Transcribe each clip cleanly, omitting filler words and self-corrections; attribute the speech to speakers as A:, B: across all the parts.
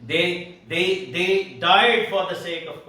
A: they died for the sake of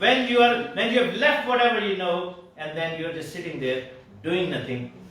A: when you have left whatever you know and then you are just sitting there doing nothing,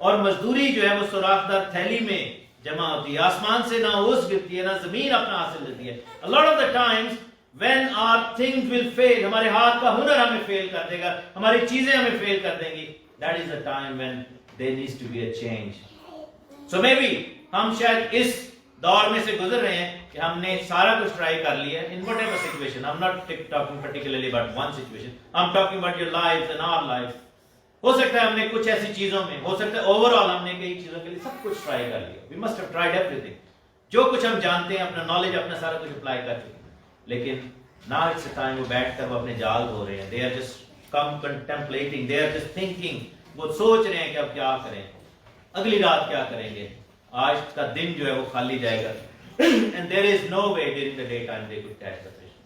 A: اور مزدوری جو ہے وہ سوراخ دار تھیلی میں جمع ہوتی ہے. آسمان سے نہ اوس گرتی ہے نہ زمین اپنا حاصل دیتی ہے. A lot of the times when our things will fail, ہمارے ہاتھ کا ہنر ہمیں فیل کر دے گا, ہماری چیزیں ہمیں فیل کر دیں گی. That is the time when there needs to be a change. So maybe ہم شاید اس دور میں سے گزر رہے ہیں کہ ہم نے سارا کچھ ٹرائی کر لیا in whatever situation. I'm not talking particularly about one situation. I'm talking about your lives and our lives. ہو سکتا ہے ہم نے کچھ ایسی چیزوں میں, ہو سکتا ہے اوور آل ہم نے کئی چیزوں کے لیے سب کچھ ٹرائی کر لیا. We must have tried everything. جو کچھ ہم جانتے ہیں اپنا نالج اپنا سارا کچھ اپلائی کر چکے ہیں, لیکن now it's a time وہ بیٹھ کر وہ اپنے جال دھو رہے ہیں. They are just contemplating, they are just thinking. وہ سوچ رہے ہیں کہ اب کیا کریں, اگلی رات کیا کریں گے, آج کا دن جو ہے وہ خالی جائے گا. And there is no way during the daytime they could catch the fish.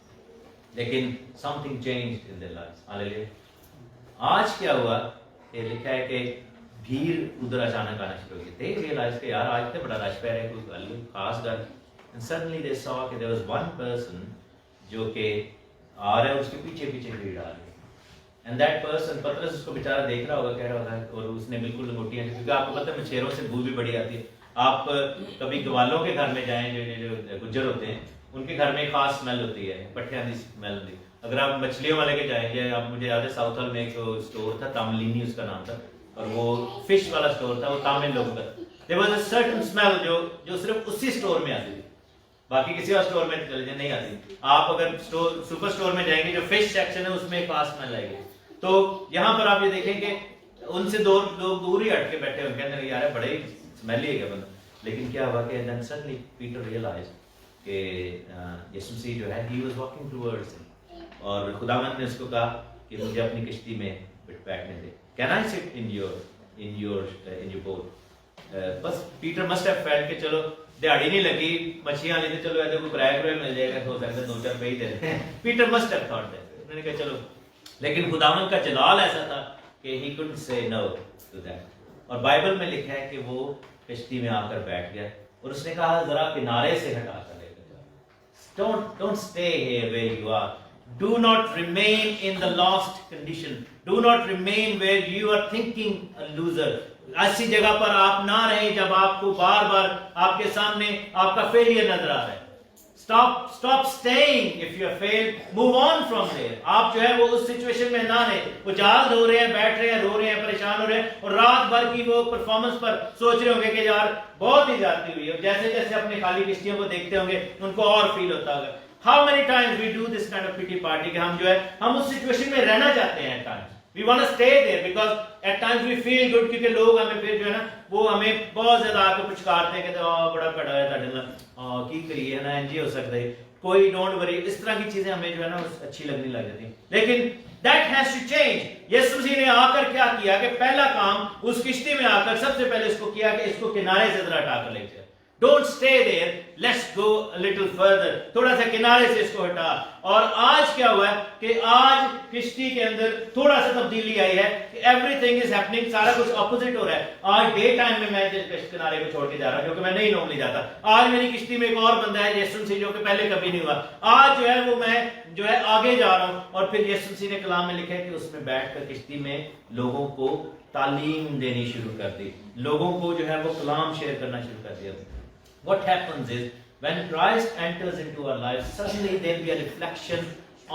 A: لیکن something changed in their lives. Hallelujah. آج کیا ہوا, یہ لکھا ہے کہ بھیڑ ادھر اچانک آنا شروع ہوئی. They realized کہ یار آج تو بڑا رش پہ ہے, کوئی خاص گل. And suddenly they saw کہ there was one person جو کہ آ رہا ہے, اس کے پیچھے پیچھے بھیڑ آ رہی ہے. And that person, پترس اس کو بیچارہ دیکھ رہا ہوگا, کہہ رہا ہوگا, اور اس نے بالکل لنگوٹیاں, کیونکہ آپ کو پتہ ہے مچھیروں سے بو بھی بڑی آتی ہے. آپ کبھی گوالوں کے گھر میں جائیں جو گجر ہوتے ہیں, ان کے گھر میں خاص اسمیل ہوتی ہے, پٹھیاں کی اسمیل ہوتی ہے. اگر آپ مچھلیوں والے کے جائیں گے, آپ مجھے یاد ہے ساؤتھ ہال میں ایک اسٹور تھا, تاملینی اس کا نام تھا, اور وہ فش والا اسٹور تھا, وہ تامل لوگوں کا. There was a certain smell جو صرف اسی اسٹور میں آتی تھی, باقی کسی اور اسٹور میں چلے جائیں نہیں آتی. آپ اگر سپر اسٹور میں جائیں گے, جو فش سیکشن ہے اس میں ایک خاص اسمیل آئے گی. تو یہاں پر آپ یہ دیکھیں کہ ان سے دو لوگ دور ہی ہٹ کے بیٹھے ہوئے, کہتے ہیں یار بڑے اسمیلی ہے کیا بندہ. لیکن کیا ہوا کہ then suddenly Peter realized کہ یسوع مسیح جو ہے he was walking towards him, اور خداوند نے اس کو کہا کہ مجھے اپنی کشتی میں بیٹھنے دے. Can I sit in your boat? بس پیٹر must have felt کہ چلو دیہڑی نہیں لگی, مچھلیاں لیتے, چلو ایسے کوئی کرایہ مل جائے گا, ہو سکتا ہے 2-4 روپے ہی دے دیں. Peter must have thought that. انہوں نے کہا چلو, لیکن خداوند کا جلال ایسا تھا کہ he couldn't say no to that. اور بائبل میں لکھا ہے کہ وہ کشتی میں آ کر بیٹھ گیا, اور اس نے کہا ذرا کنارے سے ہٹا کر لے کر جاؤ. Don't stay here where you are. Do not remain in the lost condition. Do not remain where you are thinking a loser. ایسی جگہ پر آپ نہ رہیں جب آپ کو بار بار آپ کے سامنے آپ کا فیلئر نظر آ رہا ہے. Stop staying if you have failed. Move on from there. آپ جو ہے وہ اس سچویشن میں نہ رہیں. وہ جال دھو رہے ہیں, بیٹھ رہے ہیں, رو رہے ہیں, پریشان ہو رہے ہیں, اور رات بھر کی وہ پرفارمنس پر سوچ رہے ہوں گے کہ یار بہت ہی زیادتی ہوئی ہے. جیسے جیسے اپنے خالی کشتیوں کو دیکھتے ہوں گے ان کو اور فیل ہوتا ہوگا. How many times we do this kind of pity party کہ ہم جو ہے ہم اس سچویشن میں رہنا چاہتے ہیں. at times we want to stay there because at times we feel good, کیونکہ لوگ ہمیں پھر جو ہے نا وہ ہمیں بہت زیادہ آ کے پچکارتے ہیں کہ بڑا کڑا ہے تھا ڈلنا کی کریے نا انجی ہو سکتا ہے, کوئی ڈونٹ وری, اس طرح کی چیزیں ہمیں جو ہے نا اچھی لگنے لگ جاتی ہیں. لیکن that has to change. یسوع مسیح نے آ کر کیا کیا کہ پہلا کام اس کشتی میں آ کر سب سے پہلے اس کو کیا کہ اس کو کنارے سے ذرا ہٹا کر لے جائے. Don't stay there. Let's go a little further. تھوڑا سا کنارے سے اس کو ہٹا. اور آج کیا ہوا ہے کہ آج کشتی کے اندر تھوڑا سا تبدیلی آئی ہے کہ everything is happening, سارا کچھ اپوزٹ ہو رہا ہے. آج ڈے ٹائم میں کنارے کو چھوڑ کے جا رہا ہوں, کیونکہ میں نہیں نارملی جاتا. آج میری کشتی میں ایک اور بندہ ہے یسوع مسیح, جو کہ پہلے کبھی نہیں ہوا. آج جو ہے وہ میں جو ہے آگے جا رہا ہوں. اور پھر یسوع مسیح نے کلام میں لکھا ہے کہ اس میں بیٹھ کر کشتی میں لوگوں کو تعلیم دینی شروع کر دی, لوگوں کو جو ہے وہ کلام شیئر کرنا شروع کر دیا. What happens is when Christ enters into our lives, suddenly there will be a reflection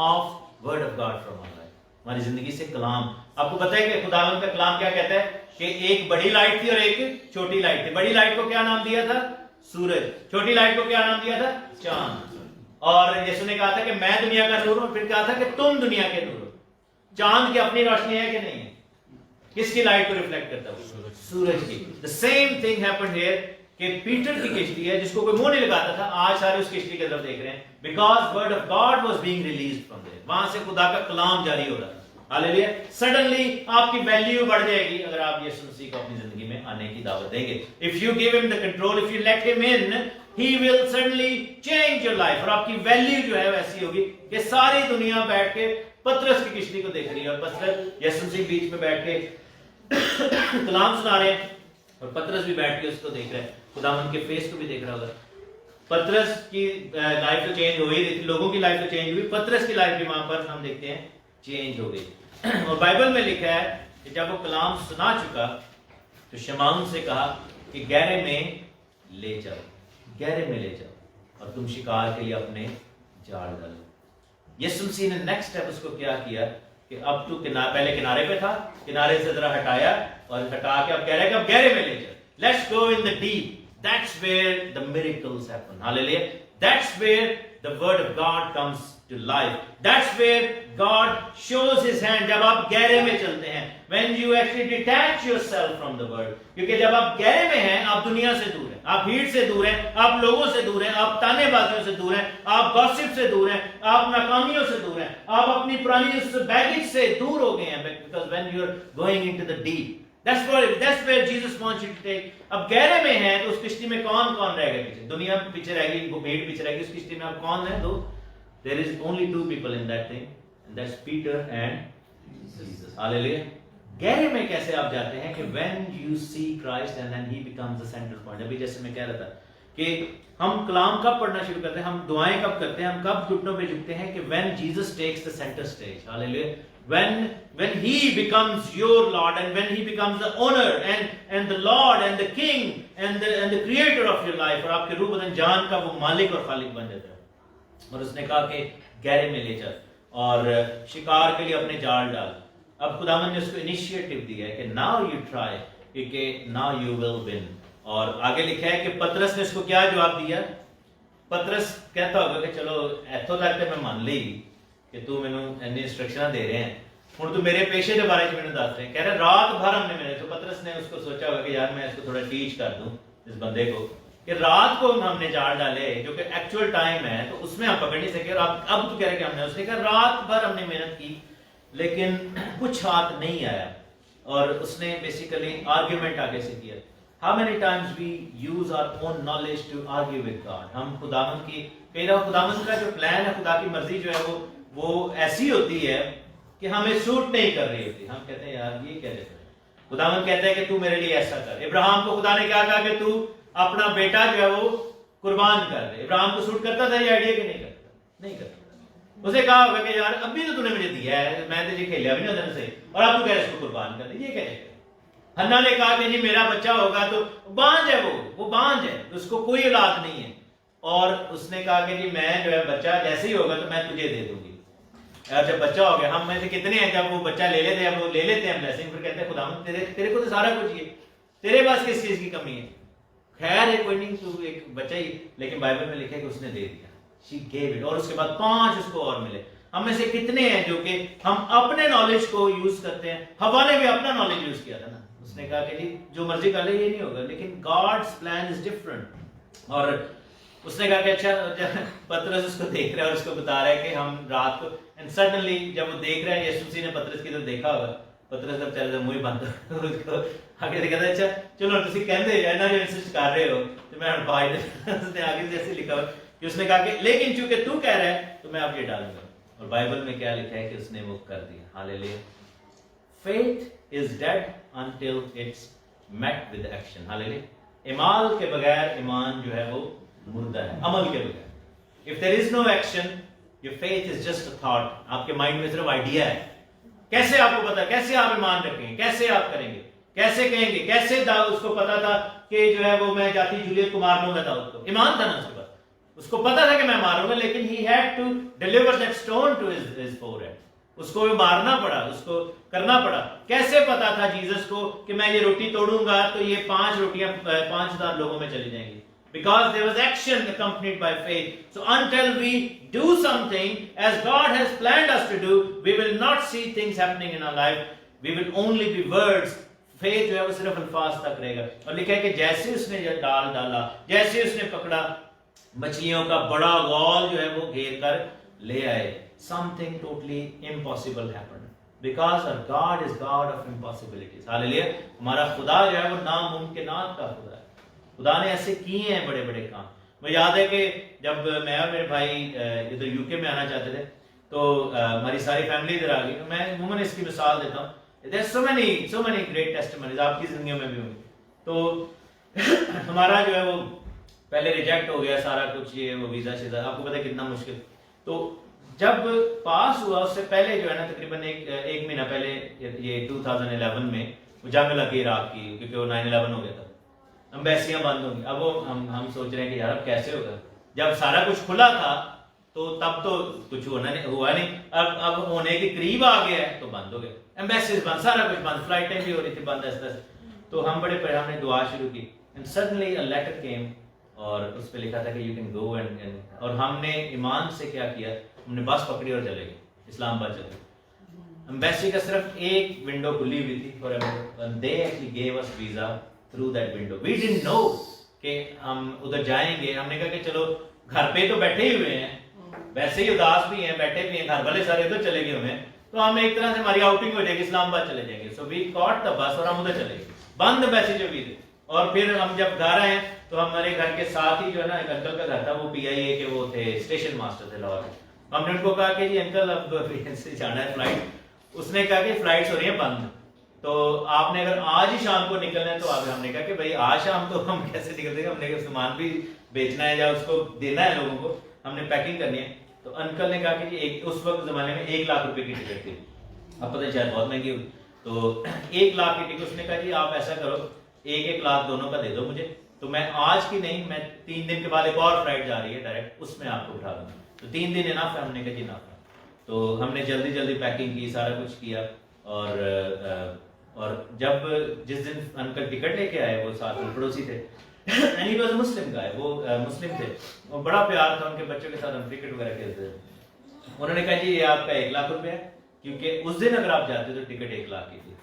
A: of word of God from our life. ہماری زندگی سے کلام. آپ کو پتہ ہے کہ خداوند کا کلام کیا کہتا ہے کہ ایک بڑی لائٹ تھی اور ایک چھوٹی لائٹ تھی. بڑی لائٹ کو کیا نام دیا تھا؟ سورج. چھوٹی لائٹ کو کیا نام دیا تھا؟ چاند. اور یسوع نے کہا تھا کہ میں دنیا کا نور ہوں, پھر کہا تھا کہ تم دنیا کے نور ہو. چاند کی اپنی روشنی ہے کہ نہیں ہے؟ کس کی لائٹ کو ریفلیکٹ کرتا ہے؟ سورج کی. The same thing happened here کہ پیٹر کی کشتی ہے جس کو کوئی منہ نہیں لگاتا تھا, آج سارے اس کشتی کی طرف دیکھ رہے ہیں. Because word of God was being released from there. وہاں سے خدا کا کلام جاری ہو رہا تھا. ہاللیلویا. سڈنلی آپ کی ویلیو بڑھ جائے گی اگر آپ یسوع مسیح کو اپنی زندگی میں آنے کی دعوت دیں گے. اف یو گیو ہم the control, if you let him in, he will suddenly change your life. اور آپ کی ویلیو جو ہے ویسی ہوگی کہ ساری دنیا بیٹھ کے پترس کی کشتی کو دیکھ رہی ہے, اور پترس یسوع مسیح بیچ میں بیٹھ کے کلام سنا رہے ہیں, اور پترس بھی بیٹھ کے اس کو دیکھ رہے ہیں. خداوند کے فیس کو بھی دیکھ رہا ہوگا. پترس کی لائف تو چینج ہو ہی رہی تھی, لوگوں کی لائف تو چینج ہوئی, پترس کی لائف بھی وہاں پر ہم دیکھتے ہیں چینج ہو گئی. اور بائبل میں لکھا ہے کہ جب وہ کلام سنا چکا تو شمعون سے کہا کہ گہرے میں لے جاؤ، گہرے میں لے جاؤ اور تم شکار کے لیے اپنے جال ڈالو۔ یسوع مسیح نے نیکسٹ اسٹیپ اس کو کیا کیا کہ اب تو پہلے کنارے پہ تھا، کنارے سے ذرا ہٹایا اور ہٹا کے اب کہہ رہا ہے کہ اب گہرے میں لے جاؤ. Let's go in the deep. That's where the miracles happen. Hallelujah. That's where the word of God comes to life. That's where God shows his hand. جب آپ گہرے میں چلتے ہیں, when you actually detach yourself from the world. کیونکہ جب آپ گہرے میں ہیں, آپ دنیا سے دور ہیں, آپ بھیڑ سے دور ہیں, آپ لوگوں سے دور ہیں, آپ تانے بازیوں سے دور ہیں, آپ گوسپ سے دور ہیں, آپ ناکامیوں سے دور ہیں, آپ اپنی پرانی اس بیگیج سے دور ہو گئے ہیں. Because when you are going into the deep, that's where Jesus wants you to take. اب گہرے میں ہیں تو اس کشتی میں کون کون رہ گئے پیچھے؟ دنیا پیچھے رہ گئی, وہ بھیڑ پیچھے رہ گئی. اس کشتی میں اب کون ہیں؟ دو. There is only two people in that thing, and that's Peter and Jesus. Hallelujah. گہرے میں کیسے آپ جاتے ہیں کہ when you see Christ and then he becomes the central point. ابھی جیسے میں کہہ رہا تھا کہ ہم کلام کب پڑھنا شروع کرتے ہیں, ہم دعائیں کب کرتے ہیں, ہم کب گھٹنوں پہ جھکتے ہیں کہ when Jesus takes the center stage. Hallelujah. When he becomes your Lord and when he becomes the owner and the Lord and the King and the creator of your life, اور آپ کے روح بدن جان کا وہ مالک اور خالق بن جاتا ہے. اور اس نے کہا کہ گہرے میں لے جا اور شکار کے لیے اپنے جال ڈال. اب خداوند نے اس کو انیشیٹو دیا ہے کہ now you try, کیونکہ now you will win. اور آگے لکھا ہے کہ پترس نے اس کو کیا جواب دیا؟ پترس کہتا ہوگا کہ چلو ایتھوں تک میں مان لی کہ تو مینوں اینی انسٹرکشن دے رہے ہیں, ہن تو میرے پیشے کے بارے میں دس رہے ہیں. کہہ رہے رات بھر ہم نے میرے, تو پترس نے اس کو سوچا ہوگا کہ یار میں اس کو تھوڑا ٹیچ کر دوں اس بندے کو کہ رات کو ہم نے جال ڈالے جو کہ ایکچوئل ٹائم ہے تو اس میں ہم پکڑ نہیں سکے, اور اب تو کہہ رہے کہ ہم نے, اس نے کہا رات بھر ہم نے محنت کی لیکن کچھ ہاتھ نہیں آیا. اور اس نے بیسیکلی آرگیومنٹ آگے سے کیا. How many times we use our own knowledge to argue with God. ہم خداوند کی, کئی دفعہ خداوند کا جو پلان ہے, خدا کی مرضی جو ہے وہ ایسی ہوتی ہے کہ ہمیں سوٹ نہیں کر رہی ہوتی. ہم کہتے ہیں یار یہ کیا دیکھ رہے ہیں. خداوند کہتا ہے کہ تو میرے لیے ایسا کر. ابراہیم کو خدا نے کیا کہا کہ تو اپنا بیٹا جو ہے وہ قربان کر دے. ابراہیم کو سوٹ کرتا تھا یہ آئیڈیا کہ نہیں کرتا؟ نہیں کرتا. اسے کہا ہوگا کہ یار ابھی تو نے مجھے دیا ہے, میں تجھے کھیلیا بھی نہیں ہوتا سے, اور اب تو کہہ رہے اس کو قربان کر دے, یہ کیا ہے. ہنا نے کہا کہ جی میرا بچہ ہوگا تو بانج ہے, وہ بانج ہے, اس کو کوئی اولاد نہیں ہے. اور اس نے کہا کہ جی میں جو ہے بچہ جیسے ہی ہوگا تو میں تجھے دے دوں گی. اور جب بچہ ہو گیا, ہم میں سے کتنے ہیں جب وہ بچہ لے لیتے ہیں, وہ لے لیتے ہیں بلیسنگ, پھر کہتے ہیں خداوند تیرے کو تو سارا کچھ ہی ہے, تیرے پاس کس چیز کی کمی ہے. خیر ہے کوئی نہیں, تو ایک بچہ ہی, لیکن بائبل میں لکھا ہے کہ اس نے دے دیا. She gave it. اور اس کے بعد 5 اس کو اور ملے. ہم میں سے کتنے ہیں جو کہ ہم اپنے نالج کو یوز کرتے ہیں. حوا نے بھی اپنا نالج یوز کیا تھا نا, اس نے کہا کہ جی جو مرضی کر لے یہ نہیں ہوگا, لیکن God's plan is different. اور اس نے کہا کہ اچھا, پترس اس کو دیکھ رہا ہے اور اس کو بتا رہا ہے کہ ہم رات کو, and suddenly جب وہ دیکھ رہا ہے, یسوع مسیح نے پترس کی طرف دیکھا ہوگا, پترس جب چل رہا منہ بند اس کو آگے سے کہتا ہے اچھا چلو تسی کہندے جو نا جو انسسٹ کر رہے ہو تو میں ہن پائی دے. اس نے آگے سے ایسے لکھا ہوا کہ اس نے کہا کہ لیکن چونکہ تو کہہ رہا ہے تو میں اب یہ ڈالوں گا. اور بائبل میں کیا لکھا ہے کہ اس نے وہ کر دیا. ہاللیلویا. Faith is dead until it's met with action. ہاللیلویا. اعمال کے بغیر ایمان جو ہے وہ مردہ ہے, عمل کے بغیر. If there is no action, your faith is just a thought. آپ کے مائنڈ میں صرف آئیڈیا ہے. کیسے آپ کو پتا, کیسے آپ ایمان رکھیں گے, کیسے آپ کریں گے, کیسے کہیں گے, کیسے اس کو پتا تھا کہ جو ہے وہ میں جاتی جولیت کو مار دوں گا. داؤد کو ایمان تھا نا اس کے پاس, اس کو پتا تھا کہ میں ماروں گا, لیکن he had to deliver that stone to his forehead. اس کو مارنا پڑا, اس کو کرنا پڑا. کیسے پتا تھا جیسس کو کہ میں یہ روٹی توڑوں گا تو یہ 5 روٹیاں 5000 لوگوں میں چلی جائیں گی. Because there was action accompanied by faith. So until we do something as God has planned us to do, we will not see things happening in our life. We will only be words. Faith جو ہے وہ صرف الفاظ تک رہے گا. اور لکھا ہے کہ جیسے اس نے ڈال ڈالا, جیسے اس نے پکڑا, مچھلیوں کا بڑا غول جو ہے وہ گھیر کر لے آئے. Something totally impossible happened. Because our God is God of impossibilities. Hallelujah. ہمارا خدا جو ہے وہ ناممکنات کا خدا ہے. خدا نے ایسے کیے ہیں بڑے بڑے کام. مجھے یاد ہے کہ جب میں اور میرے بھائی ادھر یو کے میں آنا چاہتے تھے تو ہماری ساری فیملی ادھر آ گئی. میں عموماً اس کی مثال دیتا ہوں. There are so many great testimonies. آپ کی زندگیوں میں بھی ہوں گی. تو ہمارا جو ہے وہ پہلے ریجیکٹ ہو گیا سارا کچھ, یہ وہ ویزا شیزا, آپ کو پتہ ہے کتنا مشکل. تو جب پاس ہوا اس سے پہلے جو ہے نا تقریباً ایک مہینہ پہلے, یہ 2011 میں وہ جنگ لگی عراق کی کیونکہ وہ 9/11 ہو گیا تھا, امبیسیاں بند ہوں گی. اب وہ ہم سوچ رہے ہیں کہ یار اب کیسے ہوگا, جب سارا کچھ کھلا تھا تو تب تو کچھ ہوا نہیں, اب ہونے کے قریب آ گیا ہے تو بند ہو گیا, ایمبیسیز بند, سارا کچھ بند, فلائٹیں بھی ہو رہی تھی بند ایسے ایسے. تو ہم بڑے پریشان, ہم نے دعا شروع کی, and suddenly a letter came اور اس پہ لکھا تھا کہ یو کین گو اینڈ, اور ہم نے ایمان سے کیا کیا, ہم نے بس پکڑی اور چلے گئے اسلام آباد چلے گئے. ایمبیسی کا صرف ایک ونڈو کھلی ہوئی تھی for they actually gave us visa through that window. We didn't know کہ ہم ادھر جائیں گے. ہم نے کہا کہ چلو گھر پہ تو بیٹھے ہی ہوئے ہیں, ویسے ہی اداس بھی ہیں, بیٹھے بھی ہیں, گھر والے سارے ادھر چلے گئے ہوئے ہیں, تو ہم ایک طرح سے ہماری آؤٹنگ ہو جائے گی, اسلام آباد چلے جائیں گے. سو وی کاٹ دا بس اور ہم ادھر چلے گئے, بند ایمبیسی جو بھی تھے. اور پھر ہم جب گھر آئے تو ہمارے گھر کے ساتھ ہی جو ہے نا ایک انکل کا گھر تھا, وہ PIA کے وہ تھے, اسٹیشن ماسٹر تھے لاہور میں. ہم نے ان کو کہا کہ جی انکل اب سے جانا ہے فلائٹ. اس نے کہا کہ فلائٹس ہو رہی ہیں بند, تو آپ نے اگر آج ہی شام کو نکلنا ہے تو آگے. ہم نے کہا کہ بھائی آج شام تو ہم کیسے نکل دیں گے, ہم نے سامان بھی بیچنا ہے یا اس کو دینا ہے لوگوں کو, ہم نے پیکنگ کرنی ہے. تو انکل نے کہا کہ جی اس وقت زمانے میں 1 لاکھ روپے کی ٹکٹ تھی, اب پتہ شاید بہت مہنگی ہوئی, تو 1 لاکھ کی ٹکٹ. اس نے کہا جی آپ ایسا کرو 1 لاکھ دونوں کا دے دو مجھے, تو میں آج کی نہیں, میں 3 دن کے بعد ایک اور فلائٹ جا رہی ہے ڈائریکٹ, اس میں آپ کو اٹھا دوں گا, تو 3 دن انف ہے. ہم نے کہا جی انف ہے. تو ہم نے جلدی جلدی پیکنگ کی, سارا کچھ کیا, اور جب جس دن انکل ٹکٹ لے کے آئے, وہ ساتھ میں پڑوسی تھے, اینڈ ہی واز مسلم گائے, وہ مسلم تھے, وہ بڑا پیار تھا ان کے بچوں کے ساتھ, ہم کرکٹ وغیرہ کھیلتے تھے. انہوں نے کہا جی یہ آپ کا 1 لاکھ روپے ہے, کیونکہ اس دن اگر آپ جاتے تو ٹکٹ 1 لاکھ کی تھی,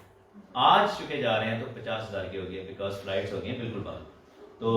A: آج چونکہ جا رہے ہیں تو 50,000 کی ہو گئی ہے, بیکاز فلائٹس ہو گئی ہیں بالکل بند. تو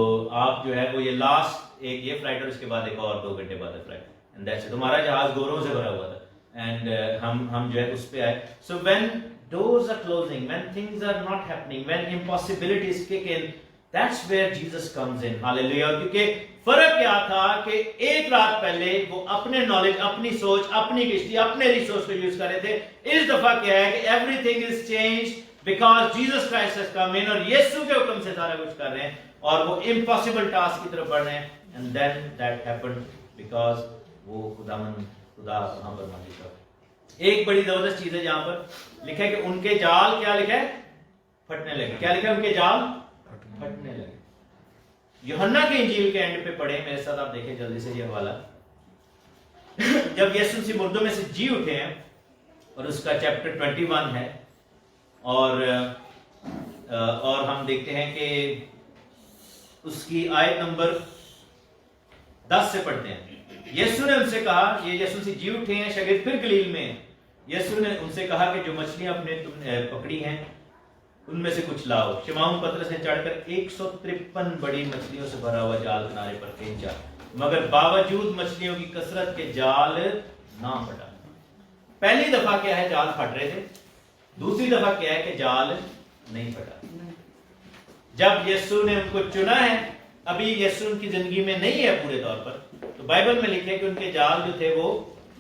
A: آپ جو ہے وہ یہ لاسٹ ایک یہ فلائٹ اور اس کے بعد ایک اور 2 گھنٹے بعد فلائٹ, اینڈ دیٹس اٹ. ہمارا جہاز گوروں سے بھرا ہوا تھا, اینڈ ہم جو ہے اس پہ آئے. So when doors are closing, when things are not happening, when impossibilities kick in, that's where Jesus comes in. Hallelujah. کیونکہ فرق کیا تھا کہ 1 رات پہلے وہ اپنے نالج, اپنی سوچ, اپنی کشتی, اپنے ریسورس کو یوز کر رہے تھے. اس دفعہ کیا ہے کہ everything is changed because Jesus Christ has come in, اور یسوع کے حکم سے سارا کچھ کر رہے ہیں, اور وہ امپاسبل ٹاسک کی طرف بڑھ رہے ہیں. and then that happened because وہ خدا وہاں پر موجود تھا. ایک بڑی زبردست چیز ہے جہاں پر لکھا ہے کہ ان کے جال کیا لکھا ہے, پھٹنے لگے. کیا لکھا ہے, ان کے جال پھٹنے لگے. یوحنا کی انجیل کے اینڈ پہ پڑھیں میرے ساتھ, آپ دیکھیں جلدی سے یہ حوالہ. جب یسوع مسیح مردوں میں سے جی اٹھے ہیں, اور اس کا چیپٹر 21 ہے, اور ہم دیکھتے ہیں کہ اس کی آیت نمبر 10 سے پڑھتے ہیں. یسوع نے ان سے کہا, یہ یسوع مسیح جی اٹھے ہیں, شاگرد پھر گلیل میں. یسوع نے ان سے کہا کہ جو مچھلیاں تم نے پکڑی ہیں ان میں سے کچھ لاؤ. شمعون پطرس نے چڑھ کر 153 بڑی مچھلیوں سے بھرا ہوا جال کنارے پر کھینچا, مگر باوجود مچھلیوں کی کثرت کے جال نہ پھٹا. پہلی دفعہ کیا ہے, جال پھٹ رہے تھے. دوسری دفعہ کیا ہے کہ جال نہیں پھٹا. جب یسوع نے ان کو چنا ہے, ابھی یسوع ان کی زندگی میں نہیں ہے پورے طور پر, تو بائبل میں لکھے کہ ان کے جال جو تھے وہ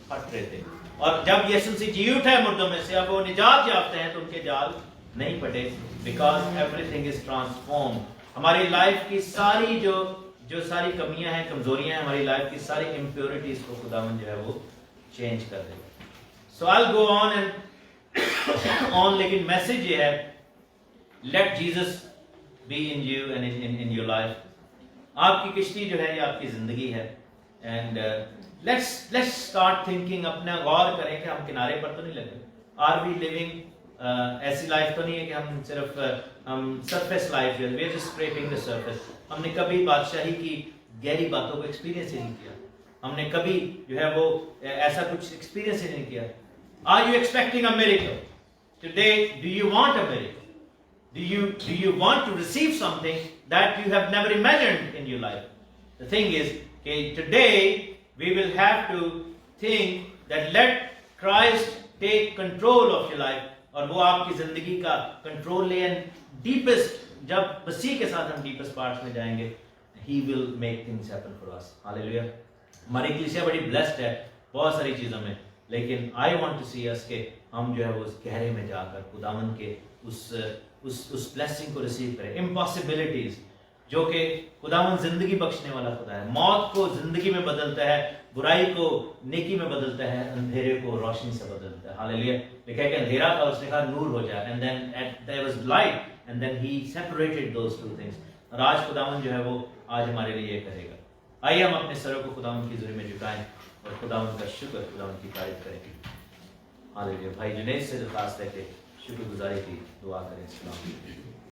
A: پھٹ رہے تھے. اور جب یسوع سے جی اٹھا ہے مردوں میں سے, اب وہ نجات یافتہ ہیں, تو ان کے جال نہیں پھٹے, because every thing is transform. ہماری لائف کی ساری جو ساری کمیاں ہیں, کمزوریاں ہیں, ہماری لائف کی ساری امپیورٹیز کو خداوند جو ہے وہ چینج کر دے گا. سو آئی ول گو آن اینڈ آن, لیکن میسج یہ ہے, let Jesus be in you and in your life. آپ کی کشتی جو ہے یہ آپ کی زندگی ہے, اینڈ لیٹس اسٹارٹ تھنکنگ. اپنا غور کریں کہ ہم کنارے پر تو نہیں لگے. آر وی لیونگ ایسی لائف تو نہیں ہے کہ ہم صرف سرفیس لائف ہے, we are just scraping the surface. ہم نے کبھی بادشاہی کی گہری باتوں کو ایکسپیرینس ہی نہیں کیا. ہم نے کبھی جو ہے وہ ایسا کچھ ایکسپیرینس ہی نہیں کیا. Are you expecting a miracle today? Do you want a miracle? Do you want to receive something that you have never imagined in your life? The thing is, okay, today we will have to think that let Christ take control of your life, اور وہ آپ کی زندگی کا control لے. And deepest, جب مسیح کے ساتھ ہم ڈیپسٹ پارٹس میں جائیں گے, He will make things happen for us. Hallelujah. ہماری کلیسیا بڑی بلیسڈ ہے بہت ساری چیزوں میں, لیکن I want to see us کہ ہم جو ہے وہ اس گہرے میں جا کر خداوند کے اس بلیسنگ کو ریسیو کریں. امپاسبلٹیز جو کہ خداوند زندگی بخشنے والا خدا ہے، موت کو زندگی میں بدلتا ہے، برائی کو نیکی میں بدلتا ہے، اندھیرے کو روشنی سے بدلتا ہے. ہاللیلویا. لکھا ہے کہ اندھیرا تھا، اس نے کہا نور ہو جائے، and then there was light and then he separated those two things. اور آج خداوند جو ہے وہ آج ہمارے لیے یہ کرے گا. آئیے ہم اپنے سروں کو خداوند کی حضوری میں جھکائیں اور خداوند کا شکر، خداوند کی تعریف کریں. ہاللیلویا. بھائی جنید سے درخواست ہے کہ شکر گزاری کی دعا کریں. السلام علیکم.